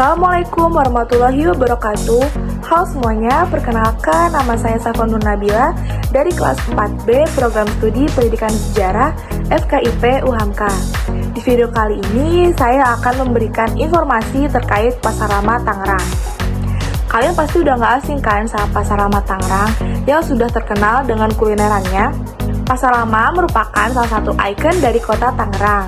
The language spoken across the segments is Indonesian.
Assalamualaikum warahmatullahi wabarakatuh. Halo semuanya, perkenalkan nama saya Safon Nur Nabila dari kelas 4B Program Studi Pendidikan Sejarah FKIP UHAMKA. Di video kali ini saya akan memberikan informasi terkait Pasar Lama Tangerang. Kalian pasti udah gak asing kan sama Pasar Lama Tangerang yang sudah terkenal dengan kulinerannya. Pasar Lama merupakan salah satu ikon dari kota Tangerang,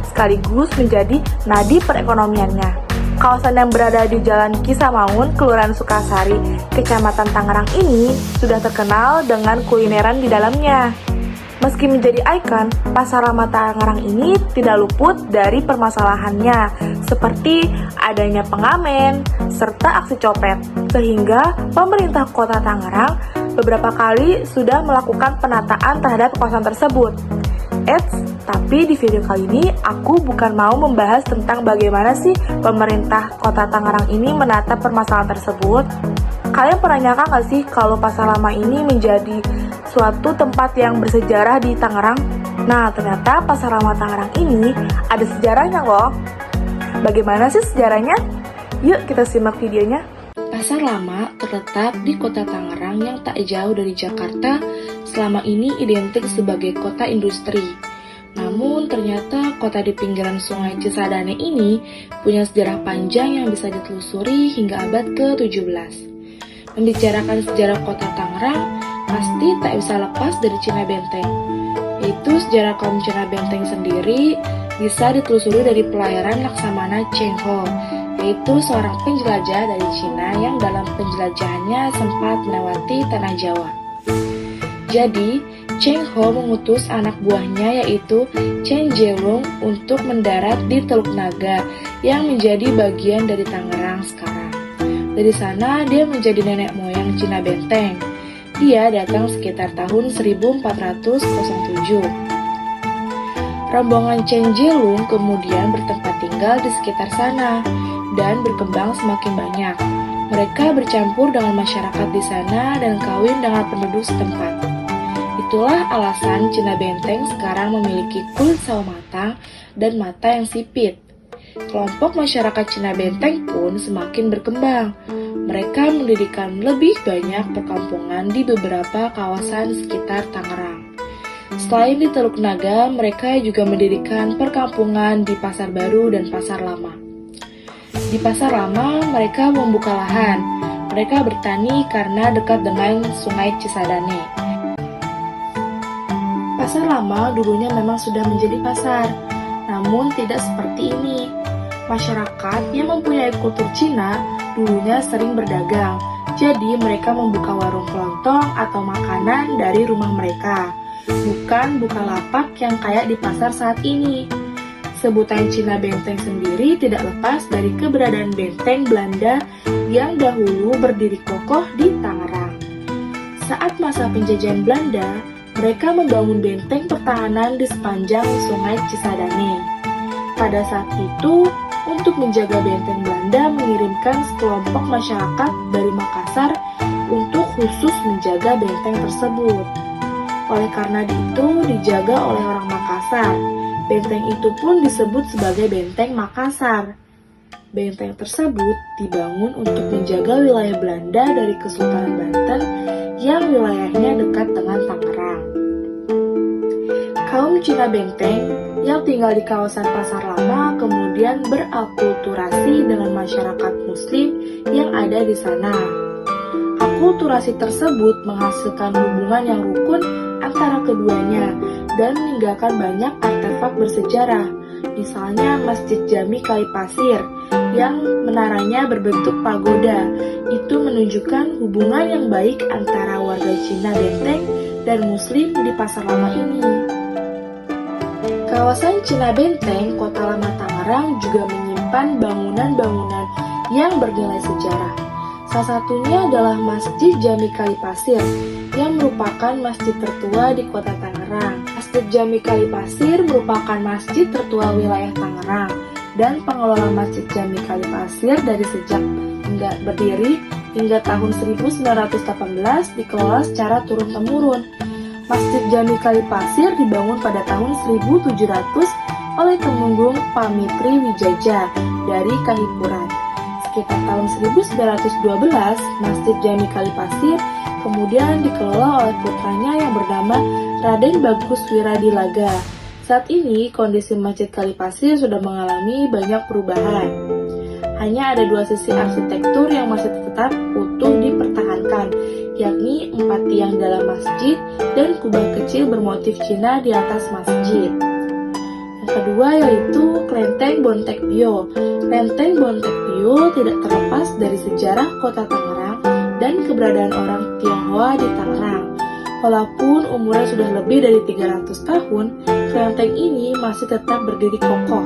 sekaligus menjadi nadi perekonomiannya. Kawasan yang berada di Jalan Kisamaun, Kelurahan Sukasari, Kecamatan Tangerang ini sudah terkenal dengan kulineran di dalamnya. Meski menjadi ikon, Pasar Lama Tangerang ini tidak luput dari permasalahannya, seperti adanya pengamen serta aksi copet, sehingga pemerintah kota Tangerang beberapa kali sudah melakukan penataan terhadap kawasan tersebut. Tapi di video kali ini aku bukan mau membahas tentang bagaimana sih pemerintah kota Tangerang ini menata permasalahan tersebut. Kalian pernah nyangka gak sih kalau Pasar Lama ini menjadi suatu tempat yang bersejarah di Tangerang? Nah, ternyata Pasar Lama Tangerang ini ada sejarahnya loh. Bagaimana sih sejarahnya? Yuk kita simak videonya. Pasar Lama terletak di kota Tangerang yang tak jauh dari Jakarta, selama ini identik sebagai kota industri. Namun ternyata kota di pinggiran Sungai Cisadane ini punya sejarah panjang yang bisa ditelusuri hingga abad ke-17. Membicarakan sejarah kota Tangerang pasti tak bisa lepas dari Cina Benteng. Yaitu sejarah kaum Cina Benteng sendiri bisa ditelusuri dari pelayaran Laksamana Cheng Ho, yaitu seorang penjelajah dari Cina yang dalam penjelajahannya sempat melewati tanah Jawa. Jadi, Cheng Ho mengutus anak buahnya yaitu Chen Jelung untuk mendarat di Teluk Naga yang menjadi bagian dari Tangerang sekarang. Dari sana dia menjadi nenek moyang Cina Benteng. Dia datang sekitar tahun 1407. Rombongan Chen Jelung kemudian bertempat tinggal di sekitar sana dan berkembang semakin banyak. Mereka bercampur dengan masyarakat di sana dan kawin dengan penduduk setempat. Itulah alasan Cina Benteng sekarang memiliki kulit sawo matang dan mata yang sipit. Kelompok masyarakat Cina Benteng pun semakin berkembang. Mereka mendirikan lebih banyak perkampungan di beberapa kawasan sekitar Tangerang. Selain di Teluk Naga, mereka juga mendirikan perkampungan di Pasar Baru dan Pasar Lama. Di Pasar Lama, mereka membuka lahan. Mereka bertani karena dekat dengan Sungai Cisadane. Pasar Lama dulunya memang sudah menjadi pasar, namun tidak seperti ini. Masyarakat yang mempunyai kultur Cina dulunya sering berdagang, jadi mereka membuka warung kelontong atau makanan dari rumah mereka, bukan buka lapak yang kayak di pasar saat ini. Sebutan Cina Benteng sendiri tidak lepas dari keberadaan benteng Belanda yang dahulu berdiri kokoh di Tangerang. Saat masa penjajahan Belanda, mereka membangun benteng pertahanan di sepanjang Sungai Cisadane. Pada saat itu, untuk menjaga benteng Belanda mengirimkan sekelompok masyarakat dari Makassar untuk khusus menjaga benteng tersebut. Oleh karena itu, dijaga oleh orang Makassar. Benteng itu pun disebut sebagai Benteng Makassar. Benteng tersebut dibangun untuk menjaga wilayah Belanda dari Kesultanan Banten yang wilayahnya dekat dengan Tangerang. Kaum Cina Benteng yang tinggal di kawasan Pasar Lama kemudian berakulturasi dengan masyarakat Muslim yang ada di sana. Akulturasi tersebut menghasilkan hubungan yang rukun antara keduanya dan meninggalkan banyak artefak bersejarah, misalnya Masjid Jami Kalipasir yang menaranya berbentuk pagoda. Itu menunjukkan hubungan yang baik antara warga Cina Benteng dan Muslim di Pasar Lama ini. Kawasan Cina Benteng, Kota Lama Tangerang juga menyimpan bangunan-bangunan yang bernilai sejarah. Salah satunya adalah Masjid Jami Kalipasir yang merupakan masjid tertua di Kota Tangerang. Masjid Jami Kalipasir merupakan masjid tertua wilayah Tangerang dan pengelola Masjid Jami Kalipasir dari sejak berdiri hingga tahun 1918 dikelola secara turun-temurun. Masjid Jami Kalipasir dibangun pada tahun 1700 oleh Temenggung Pamitri Wijaja dari Kahipuran. sekitar tahun 1912, Masjid Jami Kalipasir kemudian dikelola oleh putranya yang bernama Raden Bagus Wiradilaga. Saat ini, kondisi Masjid Kalipasir sudah mengalami banyak perubahan. Hanya ada dua sisi arsitektur yang masih tetap utuh dipertahankan, yakni 4 tiang dalam masjid dan kubah kecil bermotif Cina di atas masjid. Yang kedua yaitu Klenteng Bontekpio. Klenteng Bontekpio tidak terlepas dari sejarah kota Tangerang dan keberadaan orang Tionghoa di Tangerang. Walaupun umurnya sudah lebih dari 300 tahun, kelenteng ini masih tetap berdiri kokoh.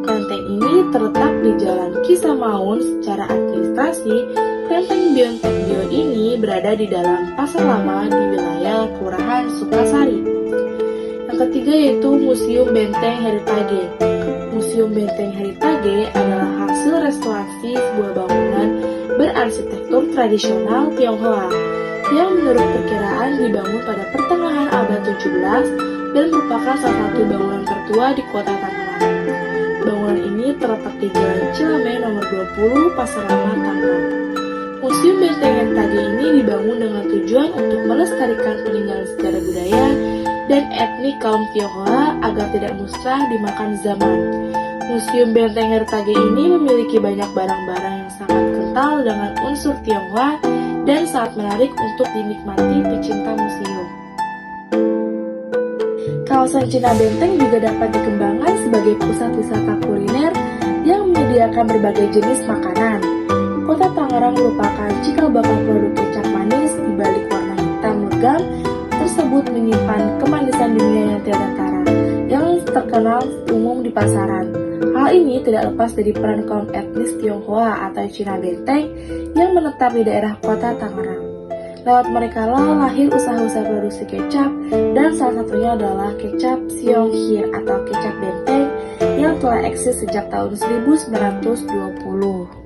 Kelenteng ini terletak di Jalan Kisamaun. Secara administrasi, Kelenteng Bontekpio ini berada di dalam Pasar Lama di wilayah Kelurahan Sukasari. Yang ketiga yaitu Museum Benteng Heritage. Museum Benteng Heritage adalah hasil restorasi sebuah bangunan berarsitektur tradisional Tionghoa yang menurut perkiraan dibangun pada pertengahan abad 17 dan merupakan salah satu bangunan tertua di kota Tangerang. Bangunan ini terletak di Jalan Cilame nomor 20, Pasar Lama, Tangerang. Museum Benteng Heritage ini dibangun dengan tujuan untuk melestarikan peninggalan sejarah budaya dan etnik kaum Tionghoa agar tidak musnah dimakan zaman. Museum Benteng Heritage ini memiliki banyak barang-barang yang sangat kental dengan unsur Tionghoa dan sangat menarik untuk dinikmati pecinta museum. Kawasan Cina Benteng juga dapat dikembangkan sebagai pusat wisata kuliner yang menyediakan berbagai jenis makanan. Kota Tangerang merupakan cikal bakal produk kecap manis di balik warna hitam legam tersebut menyimpan kemanisan dunia yang tiada tara, yang terkenal umum di pasaran. Hal ini tidak lepas dari peran kaum etnis Tionghoa atau Cina Benteng yang menetap di daerah kota Tangerang. Lewat mereka lahir usaha-usaha produksi kecap, dan salah satunya adalah kecap Siong Hir atau kecap Benteng yang telah eksis sejak tahun 1920.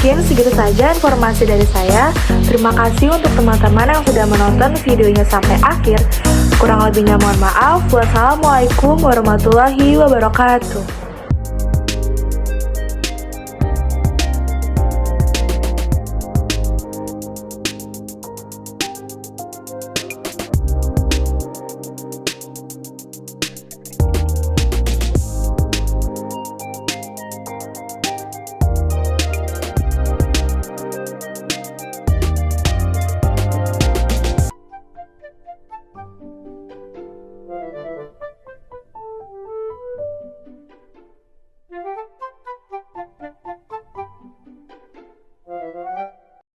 Mungkin segitu saja informasi dari saya. Terima kasih untuk teman-teman yang sudah menonton videonya sampai akhir. Kurang lebihnya mohon maaf. Wassalamualaikum warahmatullahi wabarakatuh.